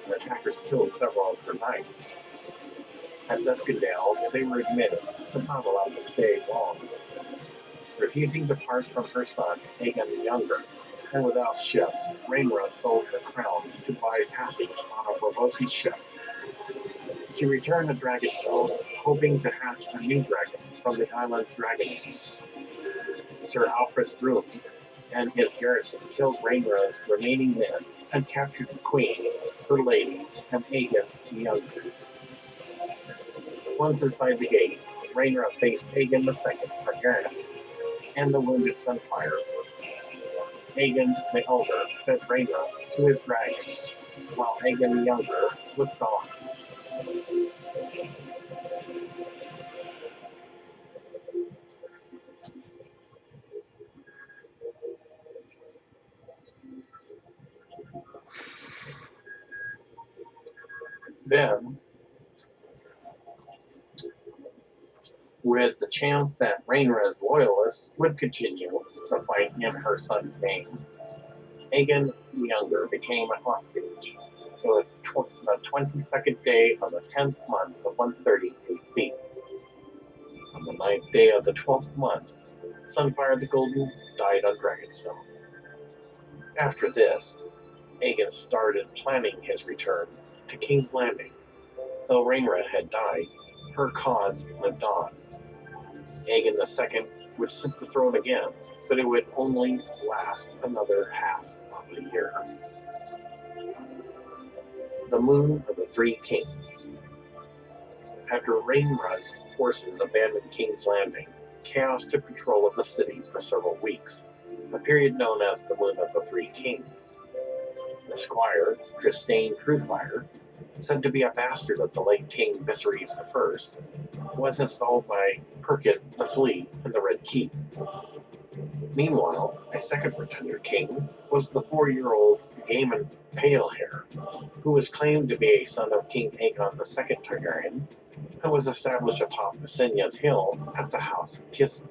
and attackers killed several of her knights. At Duskendale, they were admitted, but not allowed to stay long. Refusing to part from her son, Aegon the Younger, and without ships, Rhaenyra sold her crown to buy passage on a Braavosi ship. She returned to Dragonstone, hoping to hatch a new dragon from the island's dragonets. Sir Alfred Broom and his garrison killed Rhaenyra's remaining men and captured the queen, her lady, and Aegon the Younger. Once inside the gate, Rhaenyra faced Aegon II Targaryen and the wounded Sunfyre. Aegon the Elder fed Rhaenyra to his dragon, while Aegon the Younger looked on. Then, with the chance that Rhaenyra's loyalists would continue to fight in her son's name, Aegon the Younger became a hostage. It was the 22nd day of the 10th month of 130 AC. On the 9th day of the 12th month, Sunfyre the Golden died on Dragonstone. After this, Aegon started planning his return to King's Landing. Though Rhaenyra had died, her cause lived on. Aegon II would sit the throne again, but it would only last another half of a year. The Moon of the Three Kings. After Rhaenyra's forces abandoned King's Landing, chaos took control of the city for several weeks, a period known as the Moon of the Three Kings. The squire, Trystane Truefire, said to be a bastard of the late King Viserys I, was installed by Perkin the Flea in the Red Keep. Meanwhile, a second pretender king was the 4-year-old Daemon Palehair, who was claimed to be a son of King Aegon II Targaryen, and was established atop Mesenya's Hill at the House of Kisses.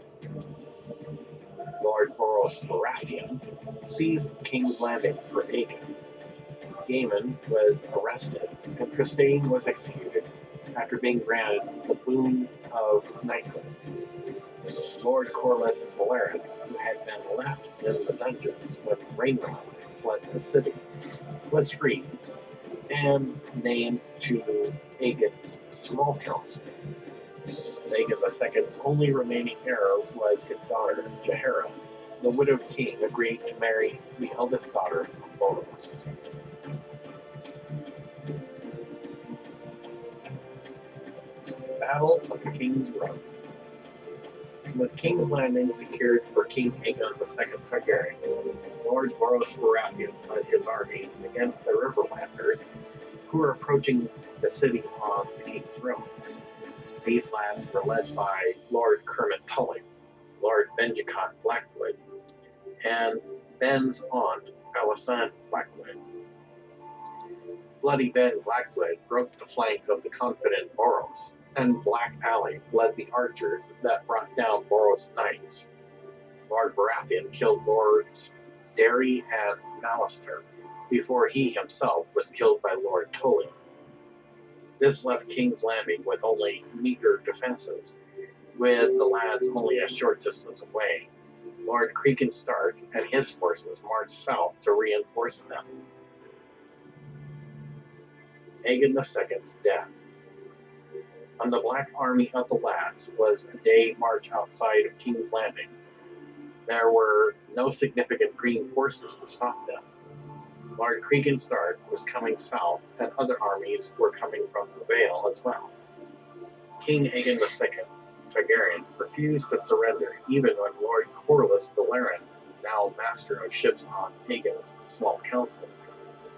Lord Boros Baratheon seized King's Landing for Aegon. Daemon was arrested, and Trystane was executed after being granted the boon of knighthood. Lord Corlys Valeran, who had been left in the dungeons when Rhaenyra fled the city, was freed and named to Aegon's small council. Aegon II's only remaining heir was his daughter, Jaehaera. The widowed king agreed to marry the eldest daughter of Boros. Battle of the King's Road. With King's Landing secured for King Aegon II Targaryen, Lord Boros Baratheon led his armies against the Riverlanders, who were approaching the city on the King's Road. These lads were led by Lord Kermit Tully, Lord Benjicot Blackwood, and Ben's aunt, Alysanne Blackwood. Bloody Ben Blackwood broke the flank of the confident Boros, and Black Alley led the archers that brought down Boros' knights. Lord Baratheon killed Lords Darry and Mallister before he himself was killed by Lord Tully. This left King's Landing with only meager defenses, with the lads only a short distance away. Lord Cregan Stark and his forces marched south to reinforce them. Aegon II's death. On the Black Army of the Lads was a day march outside of King's Landing. There were no significant green forces to stop them. Lord Cregan Stark was coming south, and other armies were coming from the Vale as well. King Aegon II Targaryen refused to surrender even when Lord Corlys Valeran now master of ships on Aegon's small council,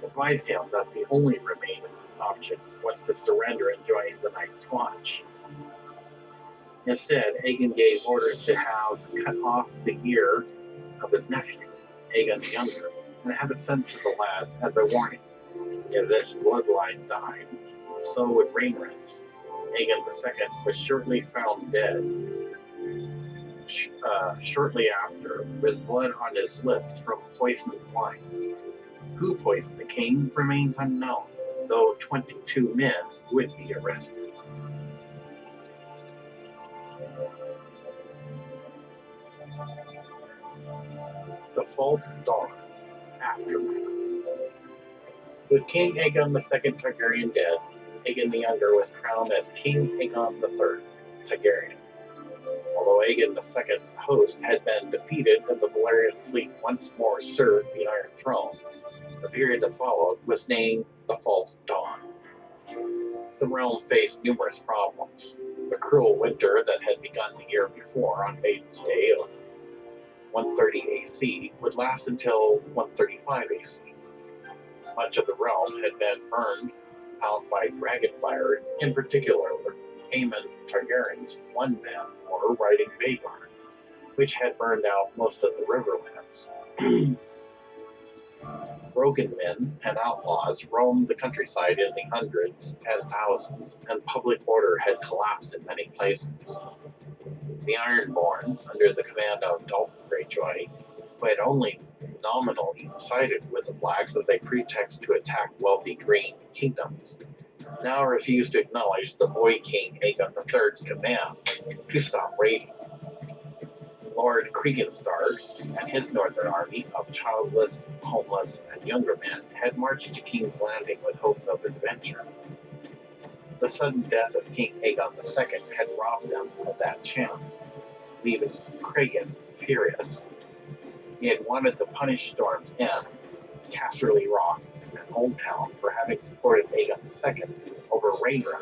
advised him that the only remaining option was to surrender and join the Night's Watch. Instead, Aegon gave orders to have cut off the ear of his nephew, Aegon the Younger, and have it sent to the lads as a warning. If this bloodline died, so would Rhaenyra's. Aegon II was shortly found dead, shortly after, with blood on his lips from poisoned wine. Who poisoned the king remains unknown, though 22 men would be arrested. The False Dawn. Aftermath. With King Aegon II Targaryen dead, Aegon the Younger was crowned as King Aegon III Targaryen. Although Aegon II's host had been defeated and the Valyrian fleet once more served the Iron Throne, the period that followed was named the False Dawn. The realm faced numerous problems. The cruel winter that had begun the year before on Maiden's Day of 130 AC would last until 135 AC. Much of the realm had been burned out by dragonfire, in particular Aemon Targaryen's one-man war riding Maegor, which had burned out most of the Riverlands. Broken men and outlaws roamed the countryside in the hundreds and thousands, and public order had collapsed in many places. The Ironborn, under the command of Dalton Greyjoy, who had only nominally sided with the Blacks as a pretext to attack wealthy green kingdoms, now refused to acknowledge the boy king Aegon III's command to stop raiding. Lord Kriegenstark and his northern army of childless, homeless, and younger men had marched to King's Landing with hopes of adventure. The sudden death of King Aegon II had robbed them of that chance, leaving Cregan furious. He had wanted to punish Storm's End, Casterly Rock, and Old Town for having supported Aegon II over Rhaenyra,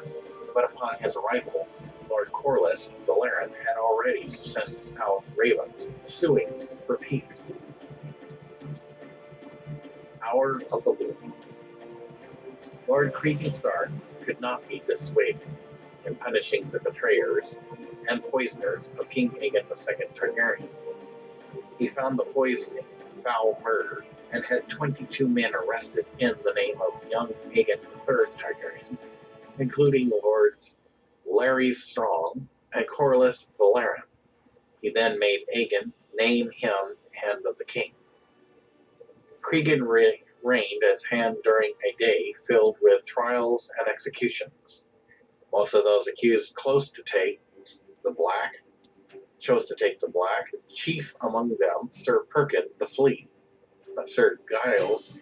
but upon his arrival, Lord Corlys Velaryon had already sent out ravens, suing for peace. Hour of the Loom. Lord Kriegenstark could not be dissuaded in punishing the betrayers and poisoners of King Aegon II Targaryen. He found the poisoning foul murder and had 22 men arrested in the name of young Aegon III Targaryen, including Lords Larry Strong and Corlys Velaryon. He then made Aegon name him Hand of the King. Cregan reigned as Hand during a day filled with trials and executions. Most of those accused chose to take the Black. Chief among them, Sir Perkin the Flea, Sir Giles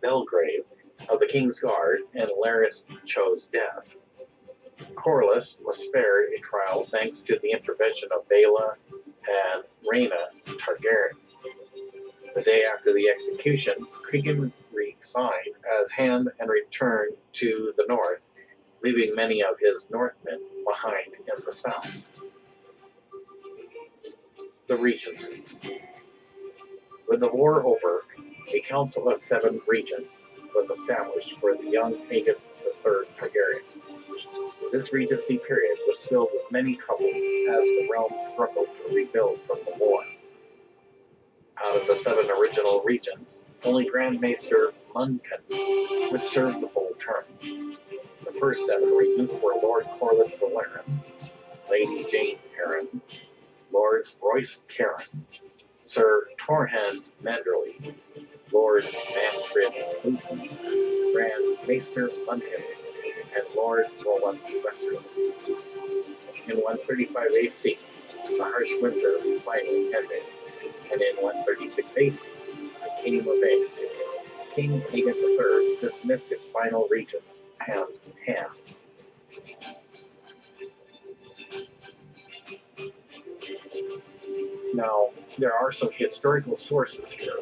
Belgrave of the King's Guard, and Larys chose death. Corlys was spared a trial thanks to the intervention of Baela and Rhaenyra Targaryen. The day after the executions, Cregan resigned as Hand and returned to the north, leaving many of his Northmen behind in the south. The Regency. With the war over, a council of 7 regents was established for the young Aegon III Targaryen. This regency period was filled with many troubles as the realm struggled to rebuild from the war. Out of the 7 original regents, only Grand Maester Muncan would serve the whole term. The first 7 regents were Lord Corlys Velaryon, Lady Jane Arryn, Lord Royce Caron, Sir Tormund Manderly, Lord Manfred Luton, Grand Maester Muncan, and Lord Roland Westerly. In 135 AC, the harsh winter finally ended, and in 136 AC, it came of age. King Aegon III dismissed its final regents hand in hand. Now, there are some historical sources here.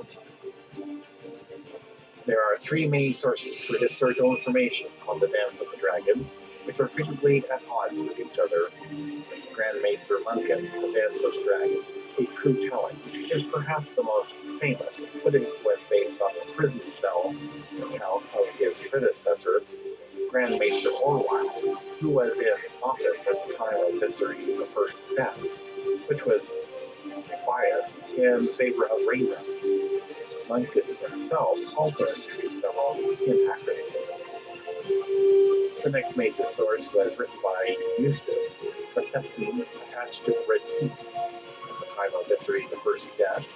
There are 3 main sources for historical information on the Dance of the Dragons, which are frequently at odds with each other. Grand Maester Muncan, the Dance of the Dragons, A True Telling is perhaps the most famous, but it was based on the prison cell account of his predecessor, Grand Maester Orwyle, who was in office at the time of Viserys I's death, which was biased in favor of Rhaenyra. Lincoln himself also introduced several inaccuracies. The next major source was written by Eustace, the Septime attached to the Red Keep at the time of Viserys I's death,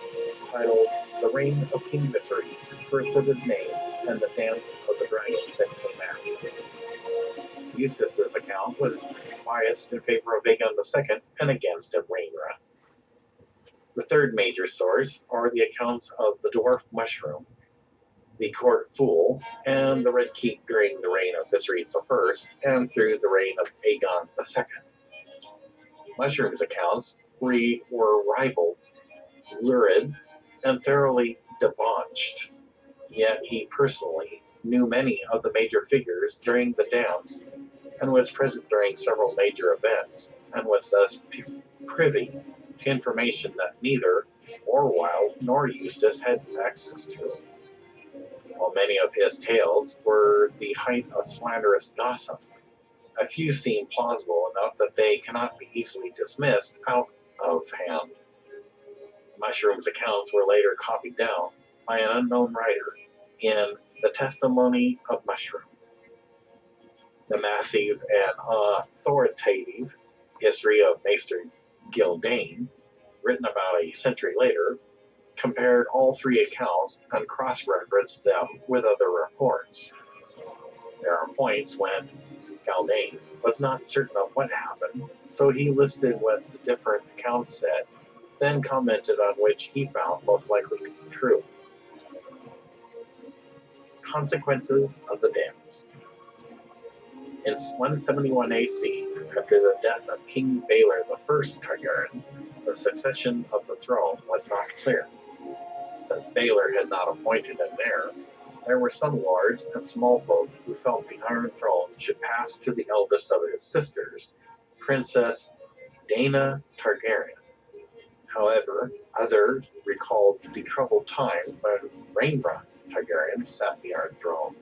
titled The Reign of King Viserys, first of his name, and the Dance of the Dragon that came after. Eustace's account was biased in favor of Aegon II and against Rhaenyra. The third major source are the accounts of the dwarf mushroom, the court fool, and the Red Keep during the reign of Viserys I and through the reign of Aegon II. Mushroom's accounts were ribald, lurid, and thoroughly debauched, yet he personally knew many of the major figures during the dance and was present during several major events, and was thus privy to information that neither Orwyle nor Eustace had access to. While many of his tales were the height of slanderous gossip, a few seem plausible enough that they cannot be easily dismissed out of hand. Mushroom's accounts were later copied down by an unknown writer in The Testimony of Mushroom. The massive and authoritative history of Maester Gildane, written about a century later, compared all three accounts and cross-referenced them with other reports. There are points when Gildane was not certain of what happened, so he listed what the different accounts said, then commented on which he found most likely to be true. Consequences of the dance. In 171 AC, after the death of King Baelor I Targaryen, the succession of the throne was not clear. Since Baelor had not appointed an heir, there were some lords and small folk who felt the Iron Throne should pass to the eldest of his sisters, Princess Rhaenyra Targaryen. However, others recalled the troubled time when Rhaenyra Targaryen sat the Iron Throne.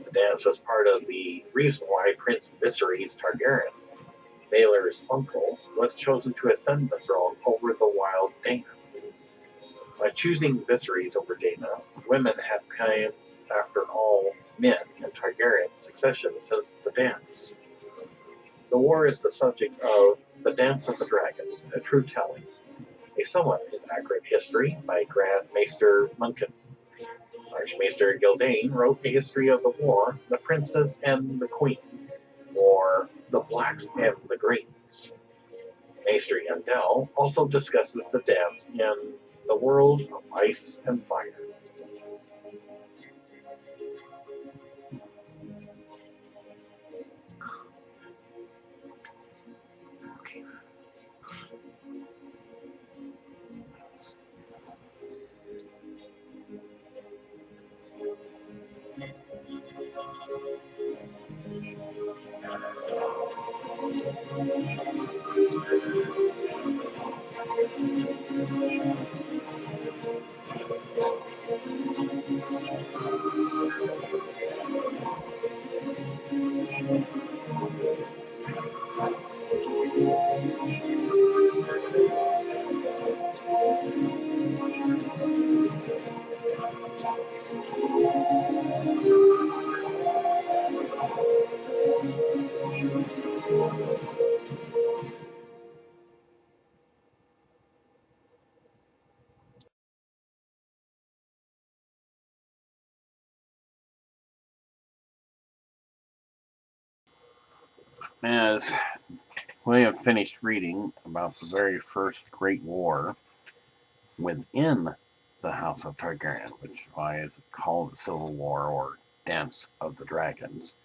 The dance was part of the reason why Prince Viserys Targaryen, Baelor's uncle, was chosen to ascend the throne over the wild Dana. By choosing Viserys over Dana, women have come after all men in Targaryen succession since the dance. The war is the subject of The Dance of the Dragons, a true telling, a somewhat inaccurate history by Grand Maester Munkin. Archmaester Gildane wrote a history of the war, The Princess and the Queen, or The Blacks and the Greens. Maester Yandel also discusses the dance in The World of Ice and Fire. Okay. As William finished reading about the very first Great War within the House of Targaryen, which is why it's called the Civil War or Dance of the Dragons,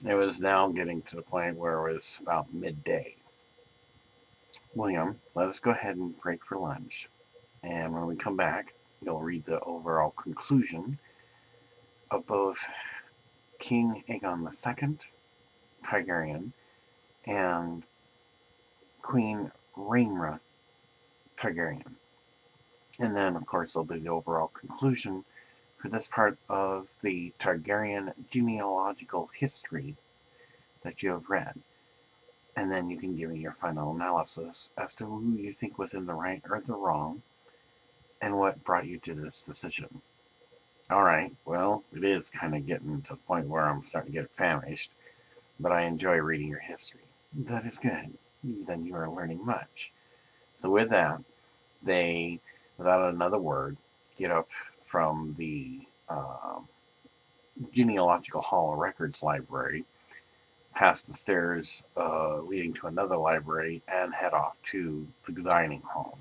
it was now getting to the point where it was about midday. William, let us go ahead and break for lunch. And when we come back, you'll read the overall conclusion of both King Aegon II Targaryen and Queen Rhaenyra Targaryen. And then, of course, there'll be the overall conclusion for this part of the Targaryen genealogical history that you have read. And then you can give me your final analysis as to who you think was in the right or the wrong, and what brought you to this decision. Alright, well, it is kind of getting to the point where I'm starting to get famished, but I enjoy reading your history. That is good. Then you are learning much. So with that, they, without another word, get up from the Genealogical Hall Records Library, past the stairs leading to another library, and head off to the dining hall.